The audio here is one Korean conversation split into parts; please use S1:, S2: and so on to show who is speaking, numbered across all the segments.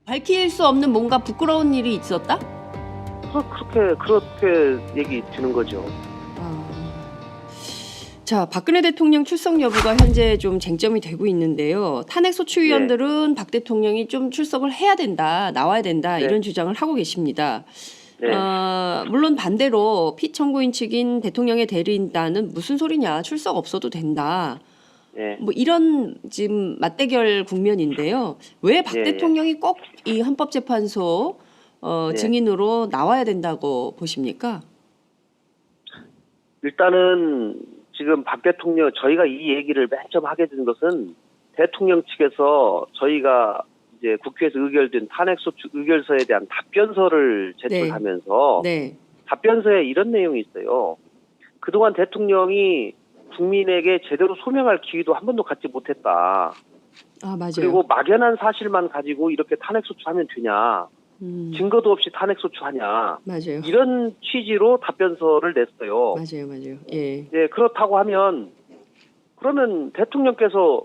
S1: 밝힐 수 없는 뭔가 부끄러운 일이 있었다?
S2: 그렇게 얘기 드는 거죠.
S1: 자, 박근혜 대통령 출석 여부가 현재 좀 쟁점이 되고 있는데요. 탄핵 소추위원들은 박 대통령이 좀 출석을 해야 된다, 나와야 된다
S2: 네.
S1: 이런 주장을 하고 계십니다.
S2: 네.
S1: 물론 반대로 피청구인 측인 대통령의 대리인단은 무슨 소리냐, 출석 없어도 된다.
S2: 네.
S1: 뭐 이런 지금 맞대결 국면인데요. 왜 박
S2: 예, 예.
S1: 대통령이 꼭 이 헌법재판소
S2: 네.
S1: 증인으로 나와야 된다고 보십니까?
S2: 일단은 지금 박 대통령 저희가 이 얘기를 맨 처음 하게 된 것은 대통령 측에서 저희가 이제 국회에서 의결된 탄핵소추 의결서에 대한 답변서를 제출하면서
S1: 네.
S2: 답변서에 이런 내용이 있어요. 그동안 대통령이 국민에게 제대로 소명할 기회도 한 번도 갖지 못했다.
S1: 아, 맞아요.
S2: 그리고 막연한 사실만 가지고 이렇게 탄핵소추하면 되냐. 증거도 없이 탄핵소추하냐.
S1: 맞아요.
S2: 이런 취지로 답변서를 냈어요.
S1: 맞아요. 예.
S2: 네, 그렇다고 하면 그러면 대통령께서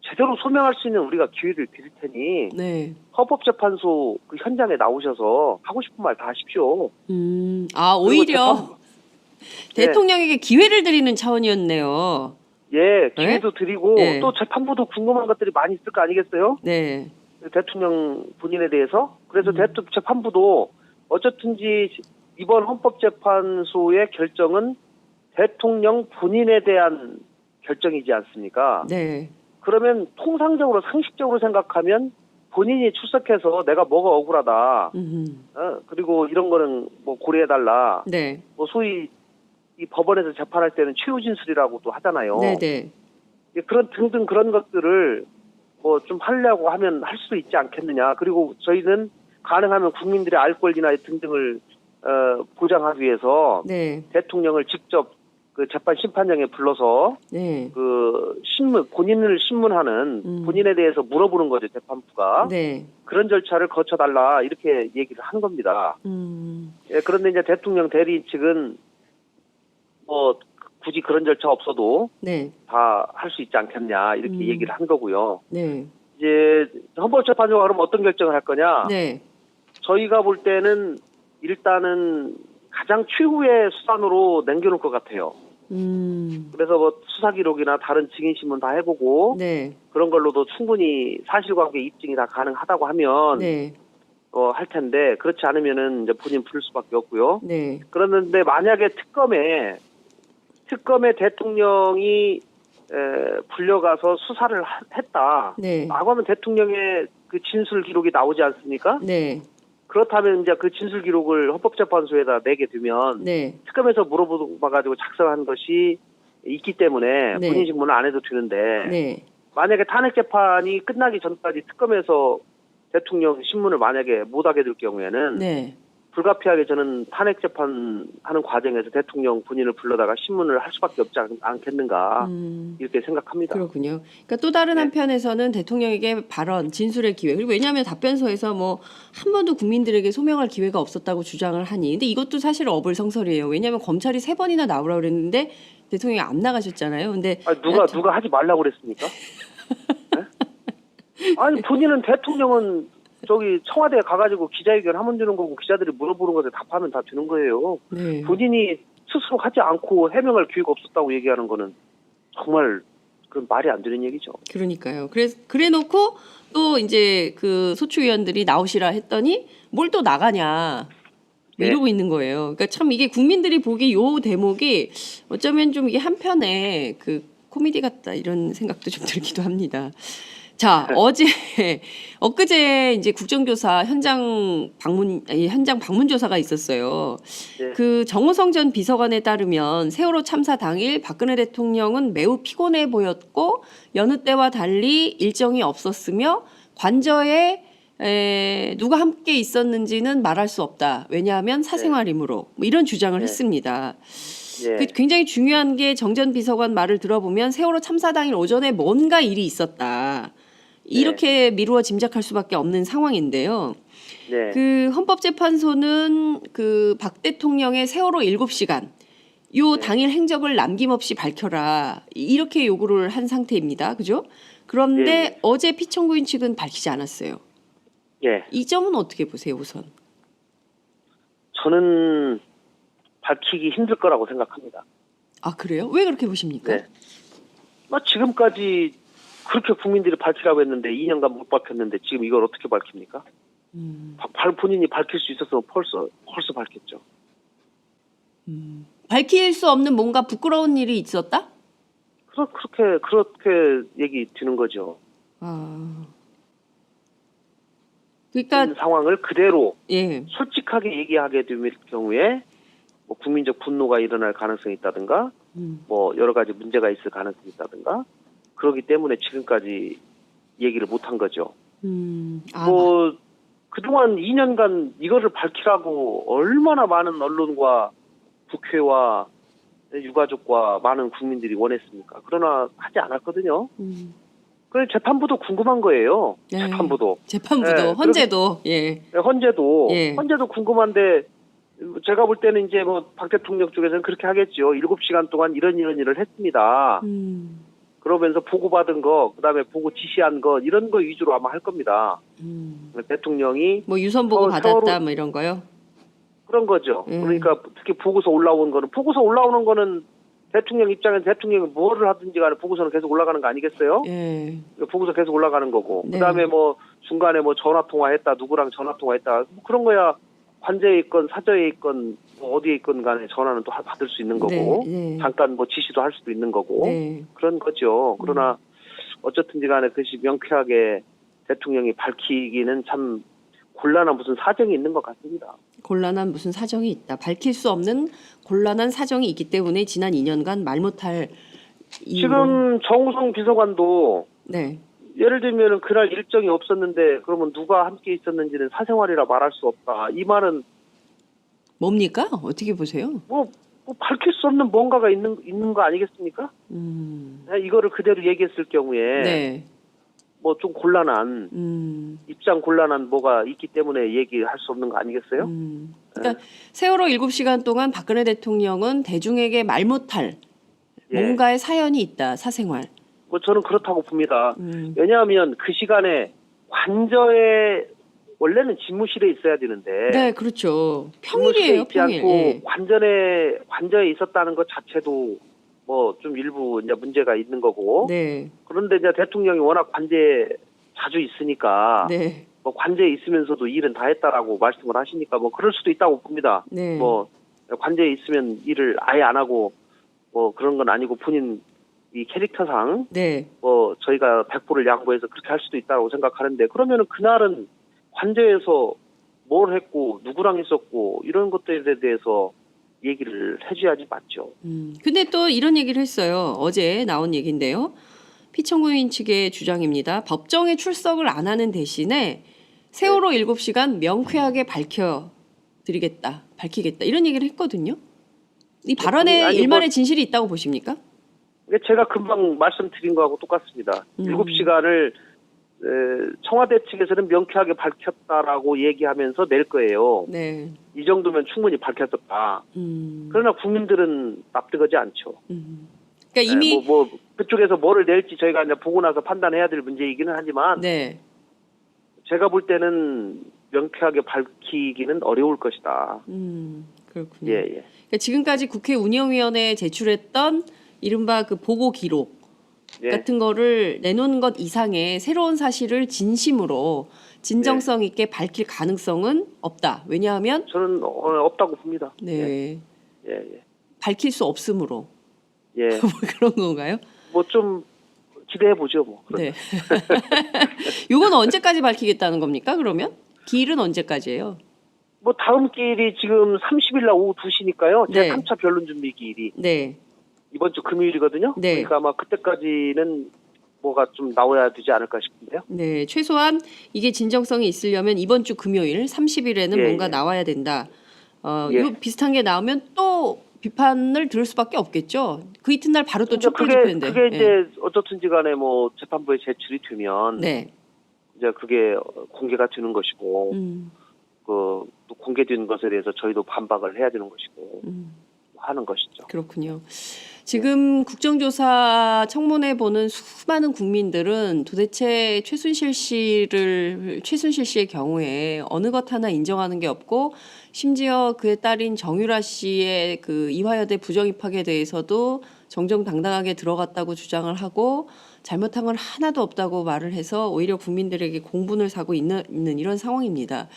S2: 제대로 소명할 수 있는 우리가 기회를 드릴 테니
S1: 네.
S2: 헌법재판소 그 현장에 나오셔서 하고 싶은 말 다 하십시오.
S1: 아, 오히려
S2: 네.
S1: 대통령에게 기회를 드리는 차원이었네요.
S2: 예, 기회도 드리고
S1: 네.
S2: 또 재판부도 궁금한 것들이 많이 있을 거 아니겠어요?
S1: 네.
S2: 대통령 본인에 대해서. 그래서 재판부도 어쨌든지 이번 헌법재판소의 결정은 대통령 본인에 대한 결정이지 않습니까?
S1: 네.
S2: 그러면 통상적으로 상식적으로 생각하면 본인이 출석해서 내가 뭐가 억울하다. 그리고 이런 거는 뭐 고려해달라.
S1: 네.
S2: 뭐 소위 이 법원에서 재판할 때는 최후 진술이라고도 하잖아요.
S1: 네.
S2: 그런 등등 그런 것들을 뭐 좀 하려고 하면 할 수 있지 않겠느냐. 그리고 저희는 가능하면 국민들의 알 권리나 등등을 보장하기 위해서
S1: 네.
S2: 대통령을 직접 그 재판 심판장에 불러서
S1: 네.
S2: 그 본인을 신문하는 본인에 대해서 물어보는 거죠, 재판부가.
S1: 네.
S2: 그런 절차를 거쳐달라 이렇게 얘기를 한 겁니다. 예, 그런데 이제 대통령 대리인 측은 뭐 굳이 그런 절차 없어도
S1: 네.
S2: 다 할 수 있지 않겠냐 이렇게 얘기를 한 거고요.
S1: 네.
S2: 이제 헌법재판소가 그럼 어떤 결정을 할 거냐?
S1: 네.
S2: 저희가 볼 때는 일단은 가장 최후의 수단으로 남겨놓을 것 같아요. 그래서 뭐 수사 기록이나 다른 증인 신문 다 해보고
S1: 네.
S2: 그런 걸로도 충분히 사실관계 입증이 다 가능하다고 하면
S1: 네.
S2: 할 텐데 그렇지 않으면은 이제 본인 부를 수밖에 없고요.
S1: 네.
S2: 그런데 만약에 특검에 대통령이 불려가서 수사를 했다.
S1: 네.
S2: 라고 하면 대통령의 그 진술 기록이 나오지 않습니까?
S1: 네.
S2: 그렇다면 이제 그 진술 기록을 헌법재판소에다 내게 되면
S1: 네.
S2: 특검에서 물어봐가지고 작성한 것이 있기 때문에
S1: 네.
S2: 본인 신문은 안 해도 되는데
S1: 네.
S2: 만약에 탄핵 재판이 끝나기 전까지 특검에서 대통령 신문을 만약에 못하게 될 경우에는
S1: 네.
S2: 불가피하게 저는 탄핵 재판하는 과정에서 대통령 본인을 불러다가 신문을 할 수밖에 없지 않겠는가 이렇게 생각합니다.
S1: 그렇군요. 그러니까 또 다른
S2: 네.
S1: 한편에서는 대통령에게 발언, 진술의 기회. 그리고 왜냐하면 답변서에서 뭐 한 번도 국민들에게 소명할 기회가 없었다고 주장을 하니. 근데 이것도 사실 어불성설이에요. 왜냐하면 검찰이 3번이나 나오라고 그랬는데 대통령이 안 나가셨잖아요. 근데
S2: 아니, 누가 하지 말라고 그랬습니까? 네? 아니 본인은 대통령은 저기 청와대에 가가지고 기자회견 하면 되는 거고 기자들이 물어보는 것에 답하면 다 되는 거예요.
S1: 네.
S2: 본인이 스스로 하지 않고 해명할 기회가 없었다고 얘기하는 거는 정말 그 말이 안 되는 얘기죠.
S1: 그러니까요. 그래놓고 또 이제 그 소추위원들이 나오시라 했더니 뭘 또 나가냐
S2: 네.
S1: 이러고 있는 거예요. 그러니까 참 이게 국민들이 보기 요 대목이 어쩌면 좀 이게 한편에 그 코미디 같다 이런 생각도 좀 들기도 합니다. 자, 엊그제 이제 국정조사 현장 방문 조사가 있었어요.
S2: 네.
S1: 그 정호성 전 비서관에 따르면 세월호 참사 당일 박근혜 대통령은 매우 피곤해 보였고 여느 때와 달리 일정이 없었으며 관저에 누가 함께 있었는지는 말할 수 없다. 왜냐하면 사생활이므로 뭐 이런 주장을
S2: 네.
S1: 했습니다.
S2: 예.
S1: 굉장히 중요한 게 정 전 비서관 말을 들어보면 세월호 참사 당일 오전에 뭔가 일이 있었다. 이렇게 미루어 짐작할 수밖에 없는 상황인데요.
S2: 네.
S1: 그 헌법재판소는 그 박 대통령의 세월호 7시간 요 당일 행적을 남김없이 밝혀라 이렇게 요구를 한 상태입니다. 그죠? 그런데
S2: 네.
S1: 어제 피청구인 측은 밝히지 않았어요.
S2: 예,
S1: 이 점은 어떻게 보세요, 우선?
S2: 저는 밝히기 힘들 거라고 생각합니다.
S1: 아, 그래요? 왜 그렇게 보십니까?
S2: 네. 지금까지 그렇게 국민들이 밝히라고 했는데 2년간 못 밝혔는데 지금 이걸 어떻게 밝힙니까? 본인이 밝힐 수 있었으면 벌써 밝혔죠.
S1: 밝힐 수 없는 뭔가 부끄러운 일이 있었다?
S2: 그렇게 얘기 드는 거죠.
S1: 아. 그러니까
S2: 상황을 그대로
S1: 예.
S2: 솔직하게 얘기하게 될 경우에 뭐 국민적 분노가 일어날 가능성이 있다든가 뭐 여러 가지 문제가 있을 가능성이 있다든가 그렇기 때문에 지금까지 얘기를 못한 거죠. 뭐 그동안 2년간 이거를 밝히라고 얼마나 많은 언론과 국회와 유가족과 많은 국민들이 원했습니까? 그러나 하지 않았거든요. 그래 재판부도 궁금한 거예요.
S1: 네.
S2: 재판부도
S1: 재판부도 헌재도 예.
S2: 헌재도 궁금한데 제가 볼 때는 이제 뭐 박 대통령 쪽에서는 그렇게 하겠죠. 7시간 동안 이런 일을 했습니다. 그러면서 보고받은 거, 그다음에 보고 지시한 거 이런 거 위주로 아마 할 겁니다. 대통령이
S1: 뭐 유선 보고 받았다 뭐 이런 거요.
S2: 그런 거죠. 그러니까 특히 보고서 올라오는 거는 대통령 입장에서 대통령이 뭐를 하든지 간에 보고서는 계속 올라가는 거 아니겠어요?
S1: 예.
S2: 보고서 계속 올라가는 거고.
S1: 네.
S2: 그다음에 뭐 중간에 뭐 전화 통화했다, 누구랑 전화 통화했다. 뭐 그런 거야 관저에 있건 사저에 있건 뭐 어디에 있건 간에 전화는 또 받을 수 있는 거고.
S1: 네.
S2: 잠깐 뭐 지시도 할 수도 있는 거고.
S1: 네.
S2: 그런 거죠. 그러나 어쨌든지 간에 그것이 명쾌하게 대통령이 밝히기는 참 곤란한 무슨 사정이 있는 것 같습니다.
S1: 곤란한 무슨 사정이 있다. 밝힐 수 없는 곤란한 사정이 있기 때문에 지난 2년간 말 못할 이유로.
S2: 지금 정우성 비서관도
S1: 네.
S2: 예를 들면 그날 일정이 없었는데 그러면 누가 함께 있었는지는 사생활이라 말할 수 없다. 이 말은
S1: 뭡니까? 어떻게 보세요?
S2: 뭐 밝힐 수 없는 뭔가가 있는 거 아니겠습니까? 이거를 그대로 얘기했을 경우에
S1: 네.
S2: 뭐 좀 곤란한 입장 곤란한 뭐가 있기 때문에 얘기할 수 없는 거 아니겠어요?
S1: 그러니까 세월호 7시간 동안 박근혜 대통령은 대중에게 말 못할
S2: 예.
S1: 뭔가의 사연이 있다. 사생활.
S2: 뭐 저는 그렇다고 봅니다. 왜냐하면 그 시간에 관저에 원래는 집무실에 있어야 되는데
S1: 네, 그렇죠.
S2: 집무실에
S1: 평일이에요,
S2: 있지
S1: 평일.
S2: 않고
S1: 예.
S2: 관저에 있었다는 것 자체도 뭐 좀 일부 이제 문제가 있는 거고.
S1: 네.
S2: 그런데 이제 대통령이 워낙 관저에 자주 있으니까
S1: 네.
S2: 뭐 관저에 있으면서도 일은 다 했다라고 말씀을 하시니까 뭐 그럴 수도 있다고 봅니다.
S1: 네.
S2: 뭐 관저에 있으면 일을 아예 안 하고 뭐 그런 건 아니고 본인 이 캐릭터상
S1: 네.
S2: 뭐 저희가 100%를 양보해서 그렇게 할 수도 있다고 생각하는데 그러면은 그날은 관저에서 뭘 했고 누구랑 있었고 이런 것들에 대해서 얘기를 해줘야지 맞죠.
S1: 근데 또 이런 얘기를 했어요. 어제 나온 얘기인데요. 피청구인 측의 주장입니다. 법정에 출석을 안 하는 대신에 세월호 7시간 명쾌하게 밝히겠다. 이런 얘기를 했거든요. 이 발언에
S2: 아니,
S1: 일말의 진실이 있다고 보십니까?
S2: 제가 금방 말씀드린 거하고 똑같습니다. 7시간을 청와대 측에서는 명쾌하게 밝혔다라고 얘기하면서 낼 거예요.
S1: 네.
S2: 이 정도면 충분히 밝혔었다. 그러나 국민들은 납득하지 않죠.
S1: 그러니까 이미
S2: 뭐 그쪽에서 뭐를 낼지 저희가 이제 보고 나서 판단해야 될 문제이기는 하지만
S1: 네.
S2: 제가 볼 때는 명쾌하게 밝히기는 어려울 것이다.
S1: 그렇군요.
S2: 예.
S1: 그러니까 지금까지 국회 운영위원회에 제출했던 이른바 그 보고 기록
S2: 예.
S1: 같은 거를 내놓은 것 이상의 새로운 사실을 진심으로 진정성 있게 밝힐 가능성은 없다. 왜냐하면
S2: 저는 없다고 봅니다.
S1: 네.
S2: 예.
S1: 밝힐 수 없으므로.
S2: 예.
S1: 뭐 그런 건가요?
S2: 뭐 좀 기대해 보죠, 뭐.
S1: 네. 이건 언제까지 밝히겠다는 겁니까? 그러면 기일은 언제까지예요?
S2: 뭐 다음 기일이 지금 30일 날 오후 2시니까요. 제
S1: 네.
S2: 3차 변론 준비 기일이
S1: 네.
S2: 이번 주 금요일이거든요.
S1: 네.
S2: 그러니까 아마 그때까지는 뭐가 좀 나와야 되지 않을까 싶은데요.
S1: 네, 최소한 이게 진정성이 있으려면 이번 주 금요일 30일에는
S2: 예,
S1: 뭔가
S2: 예.
S1: 나와야 된다.
S2: 예.
S1: 요 비슷한 게 나오면 또 비판을 들을 수밖에 없겠죠. 그 이튿날 바로 또 촛불
S2: 그게
S1: 집회인데.
S2: 이제 어떻든지 간에 뭐 재판부에 제출이 되면
S1: 네.
S2: 이제 그게 공개가 되는 것이고 또 공개된 것에 대해서 저희도 반박을 해야 되는 것이고 하는 것이죠.
S1: 그렇군요. 지금 국정조사 청문회 보는 수많은 국민들은 도대체 최순실 씨의 경우에 어느 것 하나 인정하는 게 없고, 심지어 그의 딸인 정유라 씨의 그 이화여대 부정 입학에 대해서도 정정당당하게 들어갔다고 주장을 하고, 잘못한 건 하나도 없다고 말을 해서 오히려 국민들에게 공분을 사고 있는 이런 상황입니다.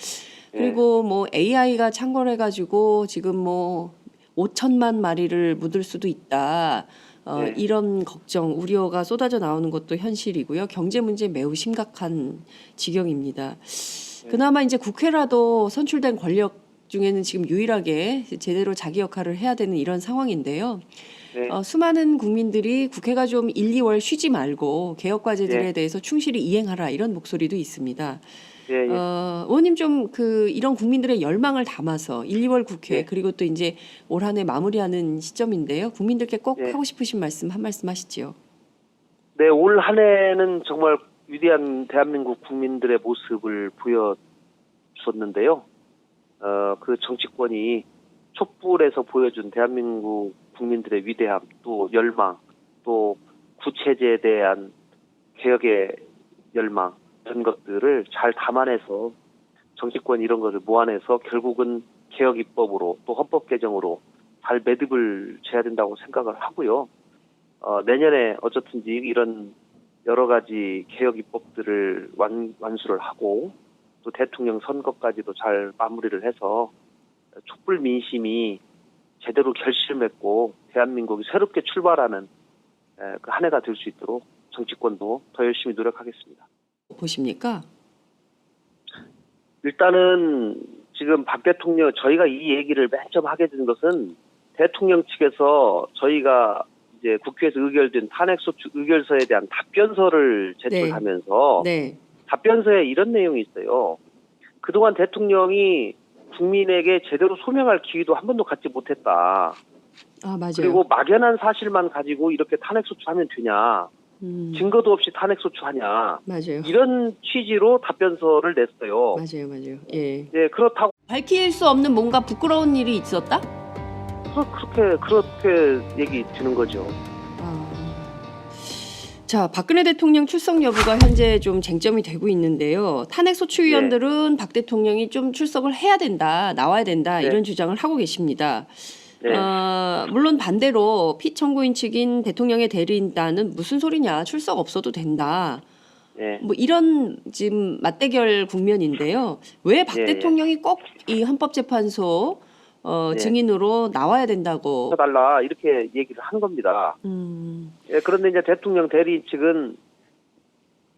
S1: 그리고 뭐 AI가 창궐 해가지고 지금 뭐 5천만 마리를 묻을 수도 있다.
S2: 네.
S1: 이런 걱정, 우려가 쏟아져 나오는 것도 현실이고요. 경제 문제 매우 심각한 지경입니다. 그나마 이제 국회라도 선출된 권력 중에는 지금 유일하게 제대로 자기 역할을 해야 되는 이런 상황인데요.
S2: 네.
S1: 수많은 국민들이 국회가 좀 1, 2월 쉬지 말고 개혁 과제들에
S2: 네.
S1: 대해서 충실히 이행하라, 이런 목소리도 있습니다.
S2: 예, 예.
S1: 의원님 좀 이런 국민들의 열망을 담아서 1, 2월 국회,
S2: 예.
S1: 그리고 또 이제 올 한 해 마무리하는 시점인데요. 국민들께 꼭
S2: 예.
S1: 하고 싶으신 말씀 한 말씀 하시죠.
S2: 네, 올 한 해는 정말 위대한 대한민국 국민들의 모습을 보여줬는데요. 그 정치권이 촛불에서 보여준 대한민국 국민들의 위대함, 또 열망, 또 구체제에 대한 개혁의 열망, 이런 것들을 잘 담아내서 정치권이 이런 것을 모아내서 결국은 개혁 입법으로 또 헌법 개정으로 잘 매듭을 져야 된다고 생각을 하고요. 내년에 어쨌든지 이런 여러 가지 개혁 입법들을 완수를 하고 또 대통령 선거까지도 잘 마무리를 해서 촛불 민심이 제대로 결실맺고 대한민국이 새롭게 출발하는 그 한 해가 될 수 있도록 정치권도 더 열심히 노력하겠습니다.
S1: 보십니까?
S2: 일단은 지금 박 대통령, 저희가 이 얘기를 맨 처음 하게 된 것은 대통령 측에서 저희가 이제 국회에서 의결된 탄핵소추 의결서에 대한 답변서를 제출하면서
S1: 네.
S2: 답변서에 이런 내용이 있어요. 그동안 대통령이 국민에게 제대로 소명할 기회도 한 번도 갖지 못했다.
S1: 맞아요.
S2: 그리고 막연한 사실만 가지고 이렇게 탄핵소추하면 되냐. 증거도 없이 탄핵소추하냐.
S1: 맞아요.
S2: 이런 취지로 답변서를 냈어요.
S1: 맞아요. 예.
S2: 네, 그렇다고
S1: 밝힐 수 없는 뭔가 부끄러운 일이 있었다?
S2: 그렇게 얘기 드는 거죠.
S1: 자, 박근혜 대통령 출석 여부가 현재 좀 쟁점이 되고 있는데요. 탄핵소추위원들은 박 대통령이 좀 출석을 해야 된다, 나와야 된다,
S2: 네.
S1: 이런 주장을 하고 계십니다.
S2: 네.
S1: 물론 반대로 피청구인 측인 대통령의 대리인단은 무슨 소리냐, 출석 없어도 된다.
S2: 네.
S1: 뭐 이런 지금 맞대결 국면인데요. 왜 박
S2: 예,
S1: 대통령이 꼭 이 헌법재판소
S2: 예.
S1: 증인으로 나와야 된다고?
S2: 해달라 이렇게 얘기를 한 겁니다. 예, 그런데 이제 대통령 대리인 측은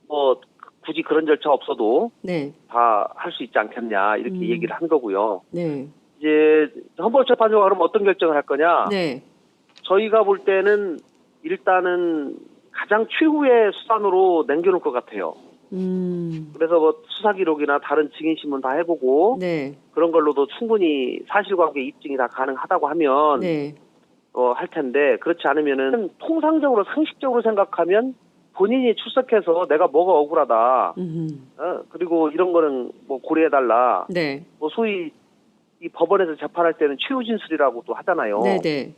S2: 뭐 굳이 그런 절차 없어도
S1: 네,
S2: 다 할 수 있지 않겠냐 이렇게 얘기를 한 거고요.
S1: 네,
S2: 이제 헌법재판소가 그럼 어떤 결정을 할 거냐?
S1: 네,
S2: 저희가 볼 때는 일단은 가장 최후의 수단으로 남겨놓을 것 같아요. 그래서 뭐 수사 기록이나 다른 증인 신문 다 해보고
S1: 네,
S2: 그런 걸로도 충분히 사실관계 입증이 다 가능하다고 하면
S1: 네,
S2: 할 텐데 그렇지 않으면은 통상적으로 상식적으로 생각하면 본인이 출석해서 내가 뭐가 억울하다. 그리고 이런 거는 뭐 고려해달라.
S1: 네,
S2: 뭐 소위 이 법원에서 재판할 때는 최후 진술이라고도 하잖아요.
S1: 네, 네.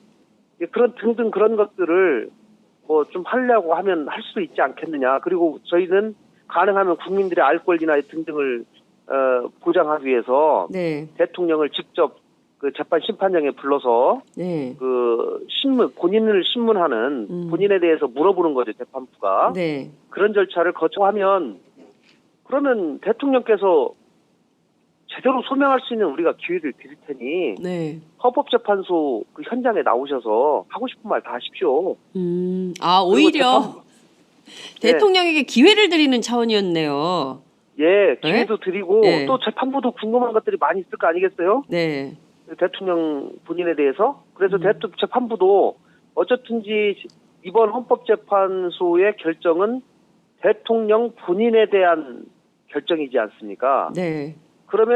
S2: 그런 등등 그런 것들을 뭐 좀 하려고 하면 할 수도 있지 않겠느냐. 그리고 저희는 가능하면 국민들의 알 권리나 등등을 보장하기 위해서
S1: 네,
S2: 대통령을 직접 그 재판 심판장에 불러서
S1: 네,
S2: 그 본인을 신문하는 본인에 대해서 물어보는 거죠, 재판부가.
S1: 네.
S2: 그런 절차를 거쳐하면 그러면 대통령께서 제대로 소명할 수 있는 우리가 기회를 드릴 테니
S1: 네.
S2: 헌법재판소 그 현장에 나오셔서 하고 싶은 말 다 하십시오.
S1: 오히려
S2: 네.
S1: 대통령에게 기회를 드리는 차원이었네요.
S2: 예, 기회도 드리고
S1: 네.
S2: 또 재판부도 궁금한 것들이 많이 있을 거 아니겠어요?
S1: 네,
S2: 대통령 본인에 대해서. 그래서 재판부도 어쨌든지 이번 헌법재판소의 결정은 대통령 본인에 대한 결정이지 않습니까?
S1: 네.
S2: 그러면